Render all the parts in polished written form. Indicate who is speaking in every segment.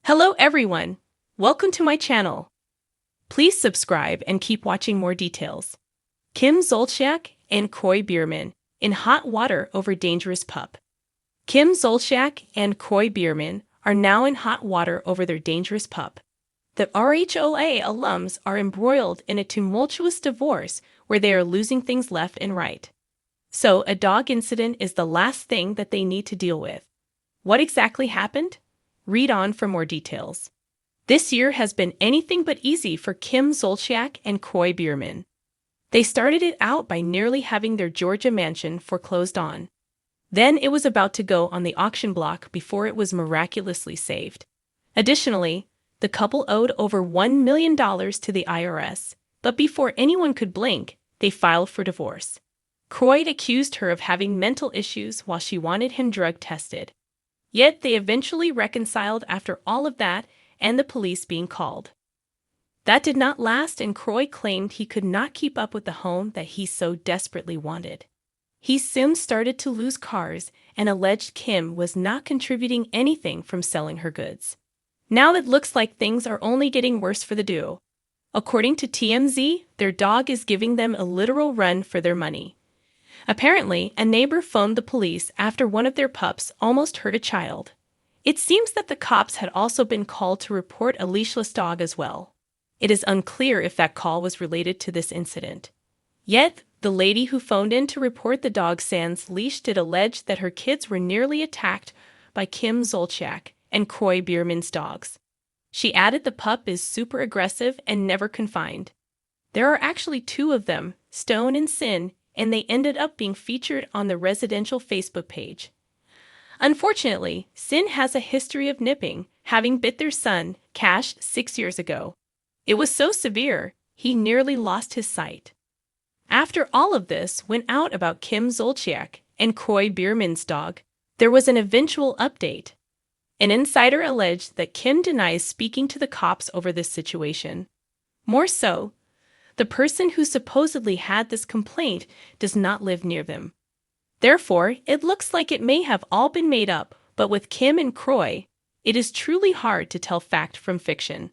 Speaker 1: Hello everyone! Welcome to my channel. Please subscribe and keep watching more details. Kim Zolciak and Kroy Biermann in hot water over dangerous pup. Kim Zolciak and Kroy Biermann are now in hot water over their dangerous pup. The RHOA alums are embroiled in a tumultuous divorce where they are losing things left and right. So, a dog incident is the last thing that they need to deal with. What exactly happened? Read on for more details. This year has been anything but easy for Kim Zolciak and Kroy Biermann. They started it out by nearly having their Georgia mansion foreclosed on. Then it was about to go on the auction block before it was miraculously saved. Additionally, the couple owed over $1 million to the IRS, but before anyone could blink, they filed for divorce. Kroy accused her of having mental issues while she wanted him drug tested. Yet they eventually reconciled after all of that and the police being called. That did not last, and Kroy claimed he could not keep up with the home that he so desperately wanted. He soon started to lose cars and alleged Kim was not contributing anything from selling her goods. Now it looks like things are only getting worse for the duo. According to TMZ, their dog is giving them a literal run for their money. Apparently, a neighbor phoned the police after one of their pups almost hurt a child. It seems that the cops had also been called to report a leashless dog as well. It is unclear if that call was related to this incident. Yet, the lady who phoned in to report the dog sans leash did allege that her kids were nearly attacked by Kim Zolciak and Kroy Biermann's dogs. She added the pup is super aggressive and never confined. There are actually two of them, Stone and Sin, and they ended up being featured on the residential Facebook page. Unfortunately, Sin has a history of nipping, having bit their son, Cash, 6 years ago. It was so severe, he nearly lost his sight. After all of this went out about Kim Zolciak and Kroy Biermann's dog, there was an eventual update. An insider alleged that Kim denies speaking to the cops over this situation. More so, the person who supposedly had this complaint does not live near them. Therefore, it looks like it may have all been made up, but with Kim and Kroy, it is truly hard to tell fact from fiction.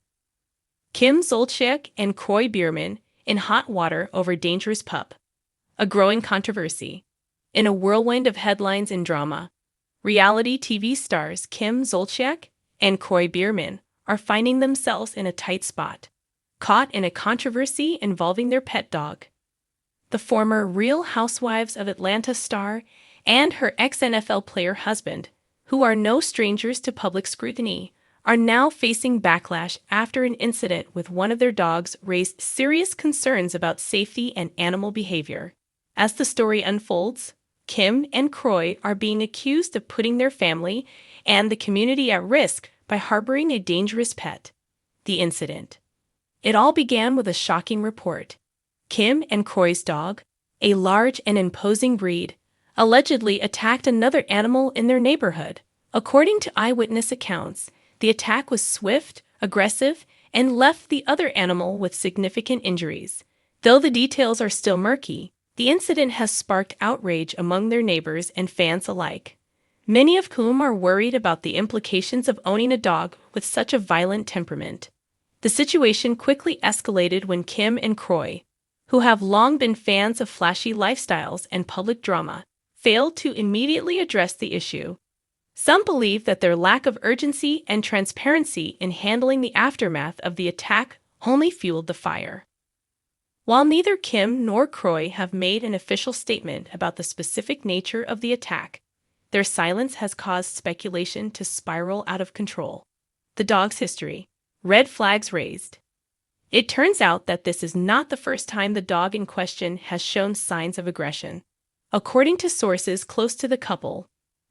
Speaker 1: Kim Zolciak and Kroy Biermann in hot water over dangerous pup. A growing controversy. In a whirlwind of headlines and drama, reality TV stars Kim Zolciak and Kroy Biermann are finding themselves in a tight spot, caught in a controversy involving their pet dog. The former Real Housewives of Atlanta star and her ex-NFL player husband, who are no strangers to public scrutiny, are now facing backlash after an incident with one of their dogs raised serious concerns about safety and animal behavior. As the story unfolds, Kim and Kroy are being accused of putting their family and the community at risk by harboring a dangerous pet. The incident. It all began with a shocking report. Kim and Kroy's dog, a large and imposing breed, allegedly attacked another animal in their neighborhood. According to eyewitness accounts, the attack was swift, aggressive, and left the other animal with significant injuries. Though the details are still murky, the incident has sparked outrage among their neighbors and fans alike, many of whom are worried about the implications of owning a dog with such a violent temperament. The situation quickly escalated when Kim and Kroy, who have long been fans of flashy lifestyles and public drama, failed to immediately address the issue. Some believe that their lack of urgency and transparency in handling the aftermath of the attack only fueled the fire. While neither Kim nor Kroy have made an official statement about the specific nature of the attack, their silence has caused speculation to spiral out of control. The dog's history. Red flags raised. It turns out that this is not the first time the dog in question has shown signs of aggression. According to sources close to the couple,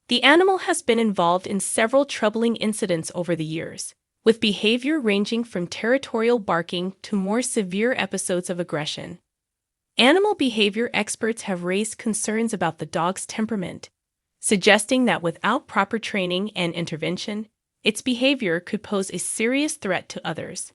Speaker 1: the animal has been involved in several troubling incidents over the years, with behavior ranging from territorial barking to more severe episodes of aggression. Animal behavior experts have raised concerns about the dog's temperament, suggesting that without proper training and intervention, its behavior could pose a serious threat to others.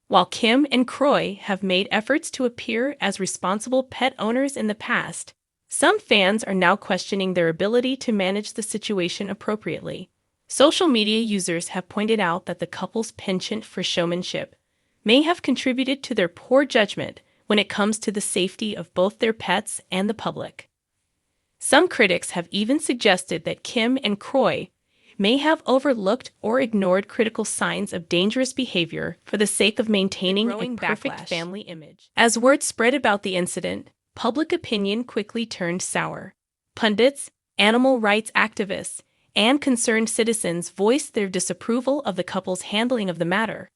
Speaker 1: While Kim and Kroy have made efforts to appear as responsible pet owners in the past, some fans are now questioning their ability to manage the situation appropriately. Social media users have pointed out that the couple's penchant for showmanship may have contributed to their poor judgment when it comes to the safety of both their pets and the public. Some critics have even suggested that Kim and Kroy may have overlooked or ignored critical signs of dangerous behavior for the sake of maintaining a perfect family image. As word spread about the incident, public opinion quickly turned sour. Pundits, animal rights activists, and concerned citizens voiced their disapproval of the couple's handling of the matter.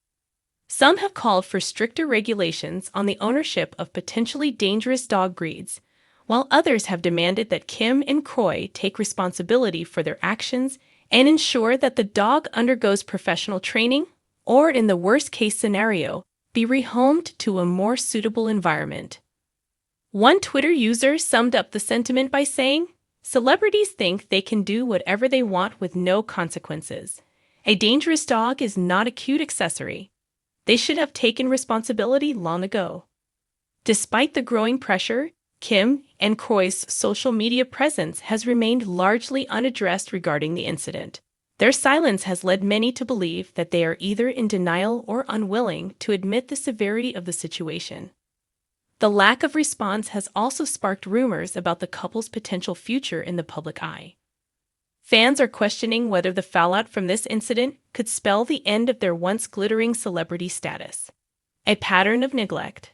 Speaker 1: Some have called for stricter regulations on the ownership of potentially dangerous dog breeds, while others have demanded that Kim and Kroy take responsibility for their actions and ensure that the dog undergoes professional training or, in the worst-case scenario, be rehomed to a more suitable environment. One Twitter user summed up the sentiment by saying, "Celebrities think they can do whatever they want with no consequences. A dangerous dog is not a cute accessory. They should have taken responsibility long ago." Despite the growing pressure, Kim and Kroy's social media presence has remained largely unaddressed regarding the incident. Their silence has led many to believe that they are either in denial or unwilling to admit the severity of the situation. The lack of response has also sparked rumors about the couple's potential future in the public eye. Fans are questioning whether the fallout from this incident could spell the end of their once glittering celebrity status. A pattern of neglect.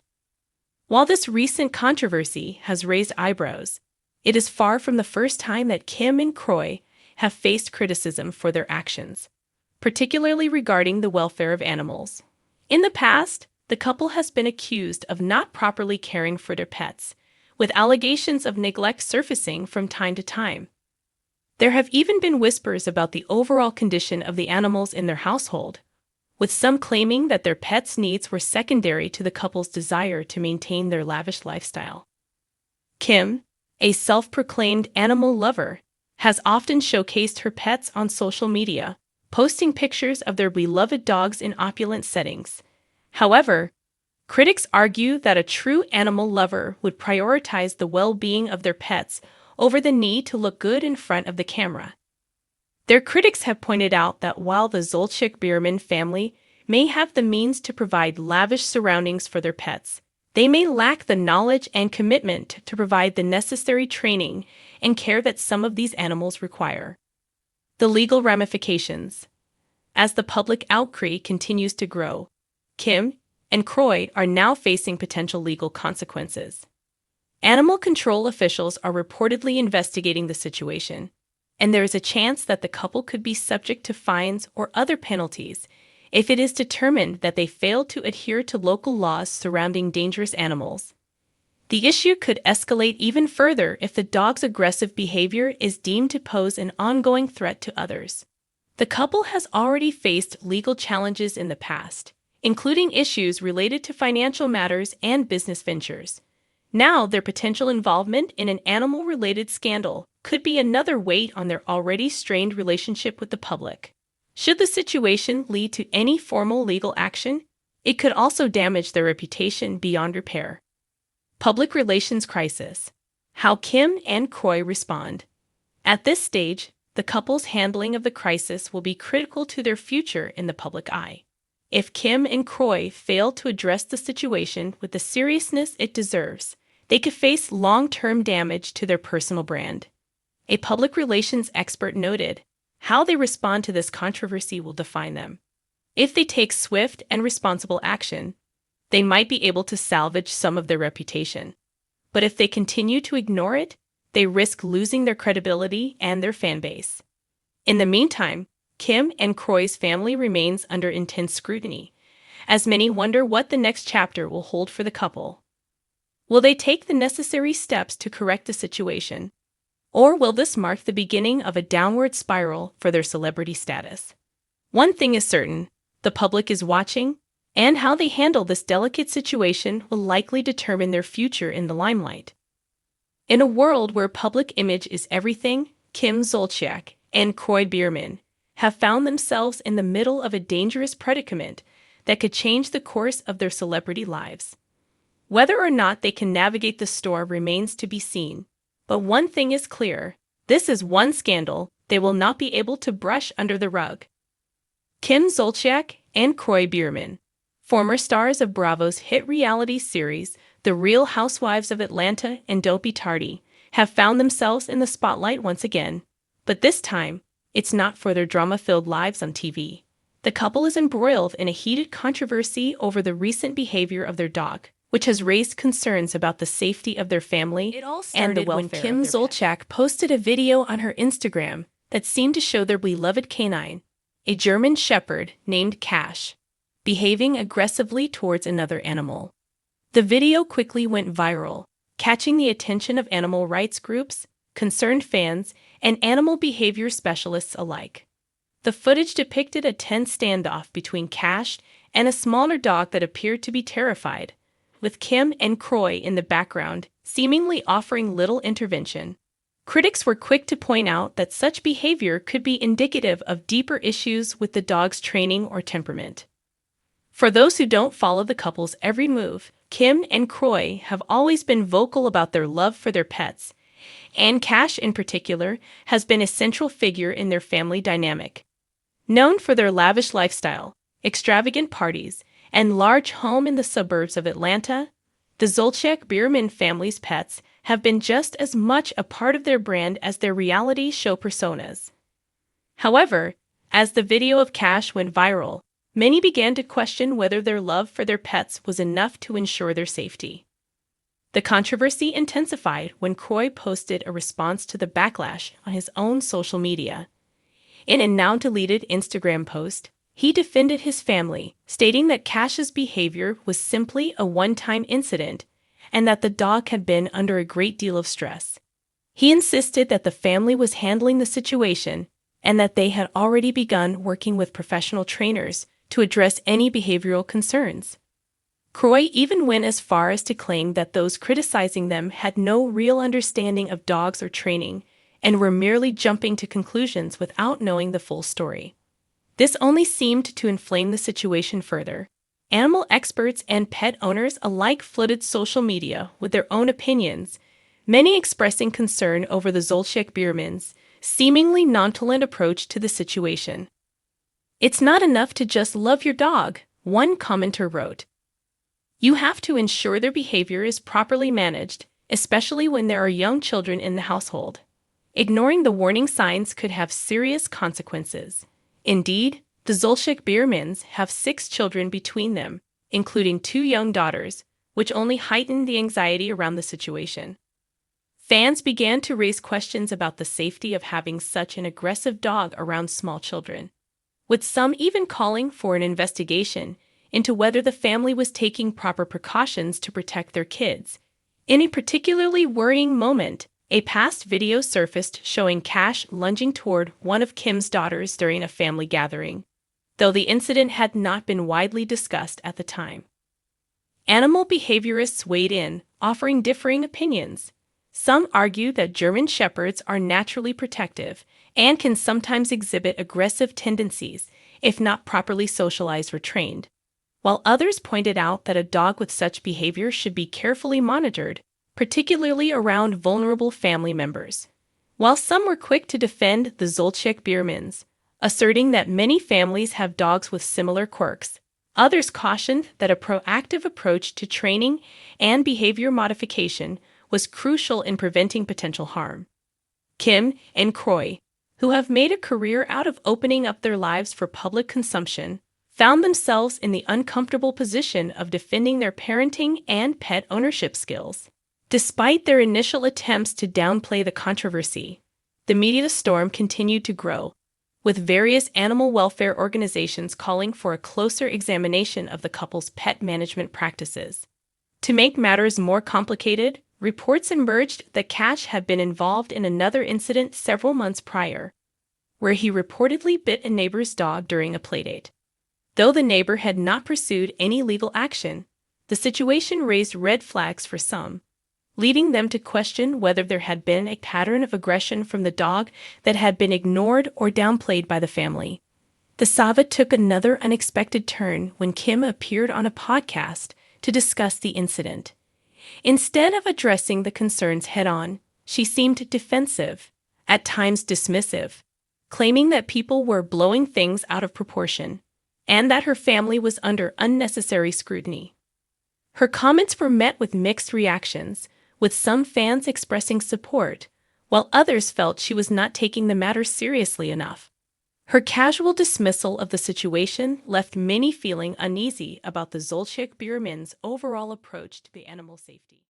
Speaker 1: While this recent controversy has raised eyebrows, it is far from the first time that Kim and Kroy have faced criticism for their actions, particularly regarding the welfare of animals. In the past, the couple has been accused of not properly caring for their pets, with allegations of neglect surfacing from time to time. There have even been whispers about the overall condition of the animals in their household, with some claiming that their pets' needs were secondary to the couple's desire to maintain their lavish lifestyle. Kim, a self-proclaimed animal lover, has often showcased her pets on social media, posting pictures of their beloved dogs in opulent settings. However, critics argue that a true animal lover would prioritize the well-being of their pets over the need to look good in front of the camera. Their critics have pointed out that while the Zolciak Biermann family may have the means to provide lavish surroundings for their pets, they may lack the knowledge and commitment to provide the necessary training and care that some of these animals require. The legal ramifications. As the public outcry continues to grow, Kim and Kroy are now facing potential legal consequences. Animal control officials are reportedly investigating the situation, and there is a chance that the couple could be subject to fines or other penalties if it is determined that they failed to adhere to local laws surrounding dangerous animals. The issue could escalate even further if the dog's aggressive behavior is deemed to pose an ongoing threat to others. The couple has already faced legal challenges in the past, including issues related to financial matters and business ventures. Now, their potential involvement in an animal-related scandal could be another weight on their already strained relationship with the public. Should the situation lead to any formal legal action, it could also damage their reputation beyond repair. Public relations crisis. How Kim and Kroy respond. At this stage, the couple's handling of the crisis will be critical to their future in the public eye. If Kim and Kroy fail to address the situation with the seriousness it deserves, they could face long-term damage to their personal brand. A public relations expert noted, "How they respond to this controversy will define them. If they take swift and responsible action, they might be able to salvage some of their reputation. But if they continue to ignore it, they risk losing their credibility and their fan base." In the meantime, Kim and Kroy's family remains under intense scrutiny, as many wonder what the next chapter will hold for the couple. Will they take the necessary steps to correct the situation? Or will this mark the beginning of a downward spiral for their celebrity status? One thing is certain, the public is watching, and how they handle this delicate situation will likely determine their future in the limelight. In a world where public image is everything, Kim Zolciak and Kroy Biermann have found themselves in the middle of a dangerous predicament that could change the course of their celebrity lives. Whether or not they can navigate the storm remains to be seen, but one thing is clear: this is one scandal they will not be able to brush under the rug. Kim Zolciak and Kroy Biermann, former stars of Bravo's hit reality series The Real Housewives of Atlanta and Don't Be Tardy, have found themselves in the spotlight once again. But this time, it's not for their drama-filled lives on TV. The couple is embroiled in a heated controversy over the recent behavior of their dog, which has raised concerns about the safety of their family and the welfare when Kim Zolciak posted a video on her Instagram that seemed to show their beloved canine, a German Shepherd named Cash, behaving aggressively towards another animal. The video quickly went viral, catching the attention of animal rights groups, concerned fans, and animal behavior specialists alike. The footage depicted a tense standoff between Cash and a smaller dog that appeared to be terrified, with Kim and Kroy in the background seemingly offering little intervention. Critics were quick to point out that such behavior could be indicative of deeper issues with the dog's training or temperament. For those who don't follow the couple's every move, Kim and Kroy have always been vocal about their love for their pets, and Cash in particular has been a central figure in their family dynamic. Known for their lavish lifestyle, extravagant parties, and large home in the suburbs of Atlanta, the Zolciak Biermann family's pets have been just as much a part of their brand as their reality show personas. However, as the video of Cash went viral, many began to question whether their love for their pets was enough to ensure their safety. The controversy intensified when Kroy posted a response to the backlash on his own social media. In a now-deleted Instagram post, he defended his family, stating that Cash's behavior was simply a one-time incident and that the dog had been under a great deal of stress. He insisted that the family was handling the situation and that they had already begun working with professional trainers to address any behavioral concerns. Kroy even went as far as to claim that those criticizing them had no real understanding of dogs or training and were merely jumping to conclusions without knowing the full story. This only seemed to inflame the situation further. Animal experts and pet owners alike flooded social media with their own opinions, many expressing concern over the Zolciak Biermann's seemingly nonchalant approach to the situation. "It's not enough to just love your dog," one commenter wrote. "You have to ensure their behavior is properly managed, especially when there are young children in the household. Ignoring the warning signs could have serious consequences." Indeed, the Zolciak Biermanns have 6 children between them, including 2 young daughters, which only heightened the anxiety around the situation. Fans began to raise questions about the safety of having such an aggressive dog around small children, with some even calling for an investigation into whether the family was taking proper precautions to protect their kids. In a particularly worrying moment, a past video surfaced showing Cash lunging toward one of Kim's daughters during a family gathering, though the incident had not been widely discussed at the time. Animal behaviorists weighed in, offering differing opinions. Some argue that German Shepherds are naturally protective and can sometimes exhibit aggressive tendencies if not properly socialized or trained, while others pointed out that a dog with such behavior should be carefully monitored, particularly around vulnerable family members. While some were quick to defend the Zolciak Biermanns, asserting that many families have dogs with similar quirks, others cautioned that a proactive approach to training and behavior modification was crucial in preventing potential harm. Kim and Kroy, who have made a career out of opening up their lives for public consumption, found themselves in the uncomfortable position of defending their parenting and pet ownership skills. Despite their initial attempts to downplay the controversy, the media storm continued to grow, with various animal welfare organizations calling for a closer examination of the couple's pet management practices. To make matters more complicated, reports emerged that Cash had been involved in another incident several months prior, where he reportedly bit a neighbor's dog during a playdate. Though the neighbor had not pursued any legal action, the situation raised red flags for some, leading them to question whether there had been a pattern of aggression from the dog that had been ignored or downplayed by the family. The saga took another unexpected turn when Kim appeared on a podcast to discuss the incident. Instead of addressing the concerns head-on, she seemed defensive, at times dismissive, claiming that people were blowing things out of proportion and that her family was under unnecessary scrutiny. Her comments were met with mixed reactions, with some fans expressing support, while others felt she was not taking the matter seriously enough. Her casual dismissal of the situation left many feeling uneasy about the Zolciak Biermann's overall approach to the animal safety.